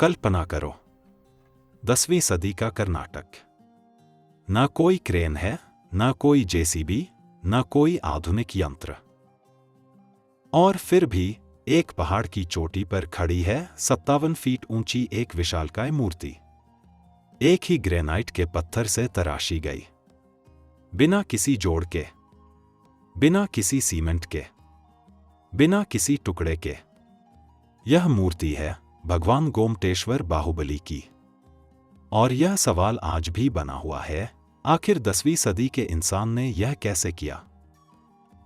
कल्पना करो, 10वीं सदी का कर्नाटक। न कोई क्रेन है, न कोई जेसीबी, न कोई आधुनिक यंत्र। और फिर भी एक पहाड़ की चोटी पर खड़ी है 57 फीट ऊंची एक विशालकाय मूर्ति, एक ही ग्रेनाइट के पत्थर से तराशी गई, बिना किसी जोड़ के, बिना किसी सीमेंट के, बिना किसी टुकड़े के। यह मूर्ति है भगवान गोमटेश्वर बाहुबली की। और यह सवाल आज भी बना हुआ है, आखिर 10वीं सदी के इंसान ने यह कैसे किया?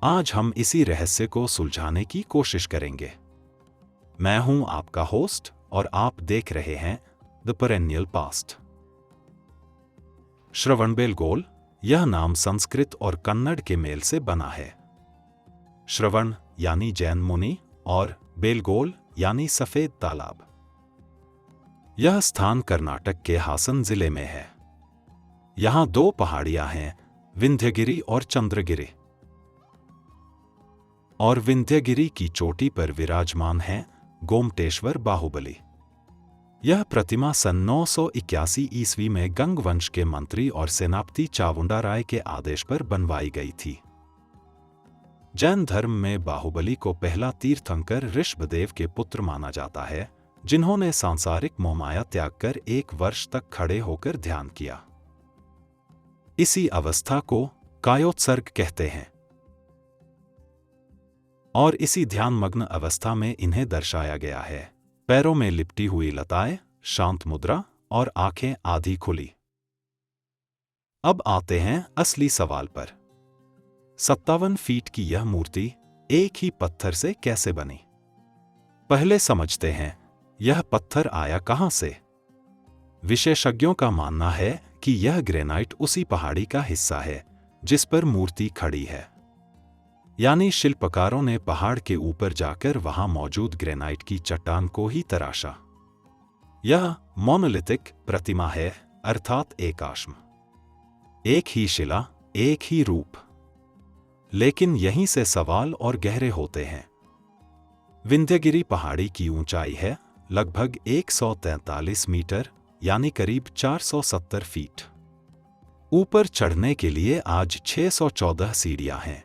आज हम इसी रहस्य को सुलझाने की कोशिश करेंगे। मैं हूं आपका होस्ट और आप देख रहे हैं द पेरेनियल पास्ट। श्रवणबेलगोल, यह नाम संस्कृत और कन्नड़ के मेल से बना है। श्रवण यानी जैन मुनि और बेलगोल यानी सफेद तालाब। यह स्थान कर्नाटक के हासन जिले में है। यहां 2 पहाड़ियां हैं, विंध्यगिरि और चंद्रगिरि। और विंध्यगिरि की चोटी पर विराजमान है गोमटेश्वर बाहुबली। यह प्रतिमा सन 981 ईस्वी में गंग वंश के मंत्री और सेनापति चावुंडा राय के आदेश पर बनवाई गई थी। जैन धर्म में बाहुबली को पहला तीर्थंकर ऋषभदेव के पुत्र माना जाता है, जिन्होंने सांसारिक मोहमाया त्याग कर 1 वर्ष तक खड़े होकर ध्यान किया। इसी अवस्था को कायोत्सर्ग कहते हैं। और इसी ध्यानमग्न अवस्था में इन्हें दर्शाया गया है, पैरों में लिपटी हुई लताएं, शांत मुद्रा और आंखें आधी खुली। अब आते हैं असली सवाल पर। 57 फीट की यह मूर्ति एक ही पत्थर से कैसे बनी? पहले समझते हैं, यह पत्थर आया कहां से? विशेषज्ञों का मानना है कि यह ग्रेनाइट उसी पहाड़ी का हिस्सा है जिस पर मूर्ति खड़ी है। यानी शिल्पकारों ने पहाड़ के ऊपर जाकर वहां मौजूद ग्रेनाइट की चट्टान को ही तराशा। यह मोनोलिथिक प्रतिमा है, अर्थात एकाश्म, एक ही शिला, एक ही रूप। लेकिन यहीं से सवाल और गहरे होते हैं। विंध्यगिरि पहाड़ी की ऊंचाई है लगभग 143 मीटर, यानी करीब 470 फीट। ऊपर चढ़ने के लिए आज 614 सीढ़ियां हैं।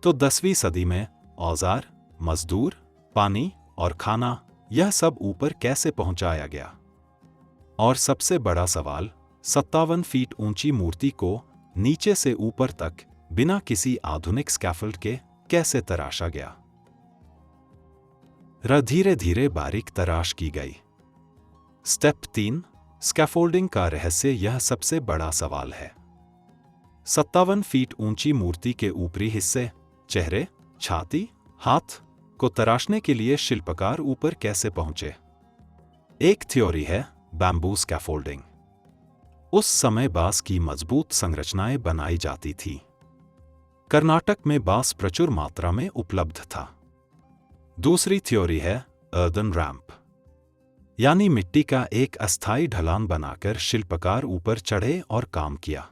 तो 10वीं सदी में औजार, मजदूर, पानी और खाना, यह सब ऊपर कैसे पहुंचाया गया? और सबसे बड़ा सवाल, 57 फीट ऊंची मूर्ति को नीचे से ऊपर तक बिना किसी आधुनिक स्कैफोल्ड के कैसे तराशा गया? धीरे धीरे बारीक तराश की गई। स्टेप 3, स्कैफोल्डिंग का रहस्य। यह सबसे बड़ा सवाल है। 57 फीट ऊंची मूर्ति के ऊपरी हिस्से, चेहरे, छाती, हाथ को तराशने के लिए शिल्पकार ऊपर कैसे पहुंचे? एक थ्योरी है बैम्बू स्कैफोल्डिंग। उस समय बांस की मजबूत संरचनाएं बनाई जाती थी। कर्नाटक में बांस प्रचुर मात्रा में उपलब्ध था। दूसरी थ्योरी है अर्दन रैंप, यानी मिट्टी का एक अस्थायी ढलान बनाकर शिल्पकार ऊपर चढ़े और काम किया।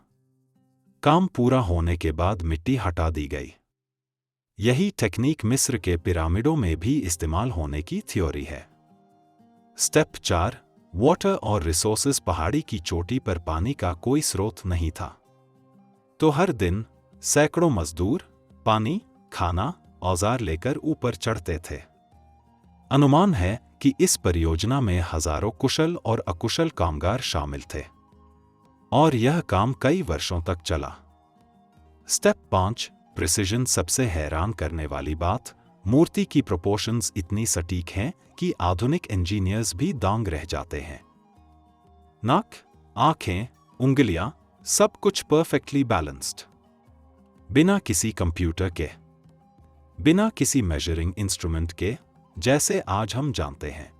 काम पूरा होने के बाद मिट्टी हटा दी गई। यही टेक्निक मिस्र के पिरामिडों में भी इस्तेमाल होने की थ्योरी है। स्टेप 4, वाटर और रिसोर्सेज। पहाड़ी की चोटी पर पानी का कोई स्रोत नहीं था, तो हर दिन सैकड़ों मजदूर पानी, खाना, औजार लेकर ऊपर चढ़ते थे। अनुमान है कि इस परियोजना में हजारों कुशल और अकुशल कामगार शामिल थे और यह काम कई वर्षों तक चला। Step 5, precision. सबसे हैरान करने वाली बात, मूर्ति की प्रोपोर्शंस इतनी सटीक हैं कि आधुनिक इंजीनियर्स भी दंग रह जाते हैं। नाक, आंखें, उंगलियां, सब कुछ परफेक्टली बैलेंस्ड, बिना किसी कंप्यूटर के, बिना किसी मेजरिंग इंस्ट्रूमेंट के, जैसे आज हम जानते हैं।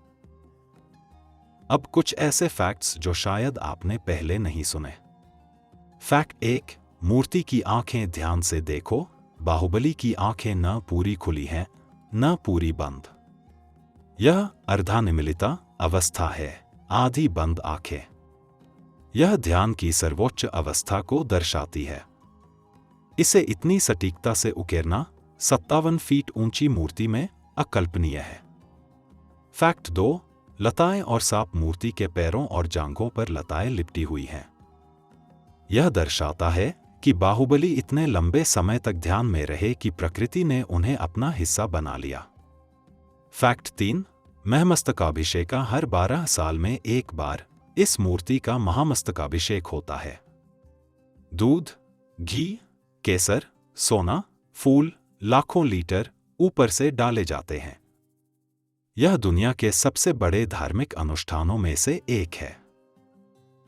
अब कुछ ऐसे फैक्ट्स जो शायद आपने पहले नहीं सुने। फैक्ट 1, मूर्ति की आंखें ध्यान से देखो। बाहुबली की आंखें न पूरी खुली हैं, न पूरी बंद। यह अर्धानिमीलिता अवस्था है, आधी बंद आंखें। यह ध्यान की सर्वोच्च अवस्था को दर्शाती है। इसे इतनी सटीकता से उकेरना 57 फीट ऊंची मूर्ति में अकल्पनीय है। फैक्ट 2, लताएं और सांप मूर्ति के पैरों और जांघों पर लताएं लिपटी हुई हैं। यह दर्शाता है कि बाहुबली इतने लंबे समय तक ध्यान में रहे कि प्रकृति ने उन्हें अपना हिस्सा बना लिया। फैक्ट 3, महमस्तकाभिषेका हर 12 साल में एक बार इस मूर्ति का महामस्तकाभिषेक होता है। दूध, घी, केसर, सोना, फूल लाखों लीटर ऊपर से डाले जाते हैं। यह दुनिया के सबसे बड़े धार्मिक अनुष्ठानों में से एक है।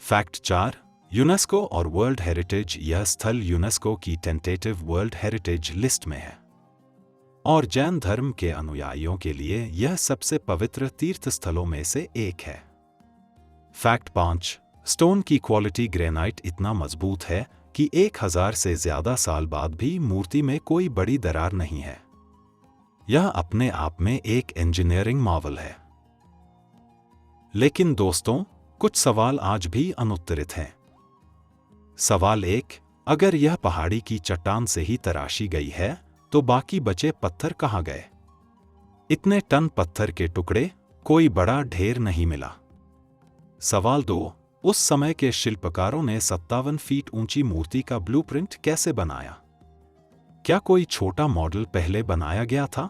फैक्ट 4, यूनेस्को और वर्ल्ड हेरिटेज। यह स्थल यूनेस्को की टेंटेटिव वर्ल्ड हेरिटेज लिस्ट में है और जैन धर्म के अनुयायियों के लिए यह सबसे पवित्र तीर्थ स्थलों में से एक है। फैक्ट 5, स्टोन की क्वालिटी ग्रेनाइट इतना मजबूत है कि 1000 से ज्यादा साल बाद भी मूर्ति में कोई बड़ी दरार नहीं है। यह अपने आप में एक इंजीनियरिंग मार्वल है। लेकिन दोस्तों, कुछ सवाल आज भी अनुत्तरित हैं। सवाल 1, अगर यह पहाड़ी की चट्टान से ही तराशी गई है तो बाकी बचे पत्थर कहाँ गए? इतने टन पत्थर के टुकड़े कोई बड़ा ढेर नहीं मिला। सवाल 2, उस समय के शिल्पकारों ने 57 फीट ऊंची मूर्ति का ब्लूप्रिंट कैसे बनाया? क्या कोई छोटा मॉडल पहले बनाया गया था?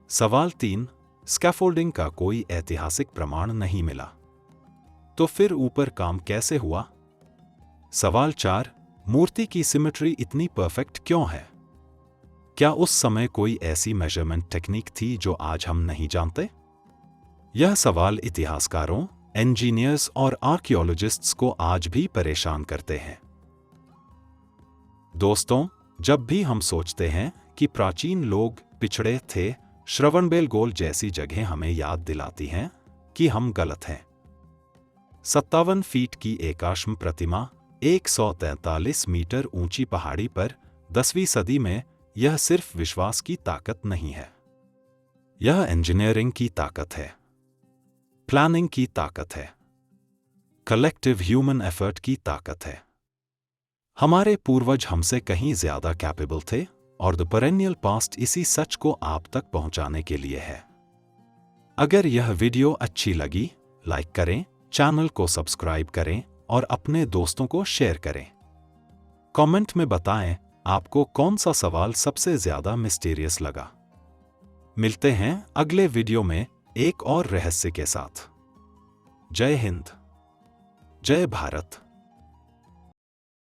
सवाल 3, स्कैफोल्डिंग का कोई ऐतिहासिक प्रमाण नहीं मिला, तो फिर ऊपर काम कैसे हुआ? सवाल 4, मूर्ति की सिमेट्री इतनी परफेक्ट क्यों है? क्या उस समय कोई ऐसी मेजरमेंट टेक्निक थी जो आज हम नहीं जानते? यह सवाल इतिहासकारों, इंजीनियर्स और आर्कियोलॉजिस्ट्स को आज भी परेशान करते हैं। दोस्तों, जब भी हम सोचते हैं कि प्राचीन लोग पिछड़े थे, श्रवणबेलगोल जैसी जगह हमें याद दिलाती हैं कि हम गलत हैं। 57 फीट की एकाश्म प्रतिमा 143 मीटर ऊंची पहाड़ी पर 10वीं सदी में, यह सिर्फ विश्वास की ताकत नहीं है। यह इंजीनियरिंग की ताकत है, प्लानिंग की ताकत है, कलेक्टिव ह्यूमन एफर्ट की ताकत है। हमारे पूर्वज हमसे कहीं ज्यादा कैपेबल थे और द पेरेनियल पास्ट इसी सच को आप तक पहुंचाने के लिए है। अगर यह वीडियो अच्छी लगी, लाइक करें, चैनल को सब्सक्राइब करें और अपने दोस्तों को शेयर करें। कमेंट में बताएं आपको कौन सा सवाल सबसे ज्यादा मिस्टीरियस लगा। मिलते हैं अगले वीडियो में एक और रहस्य के साथ। जय हिंद, जय भारत।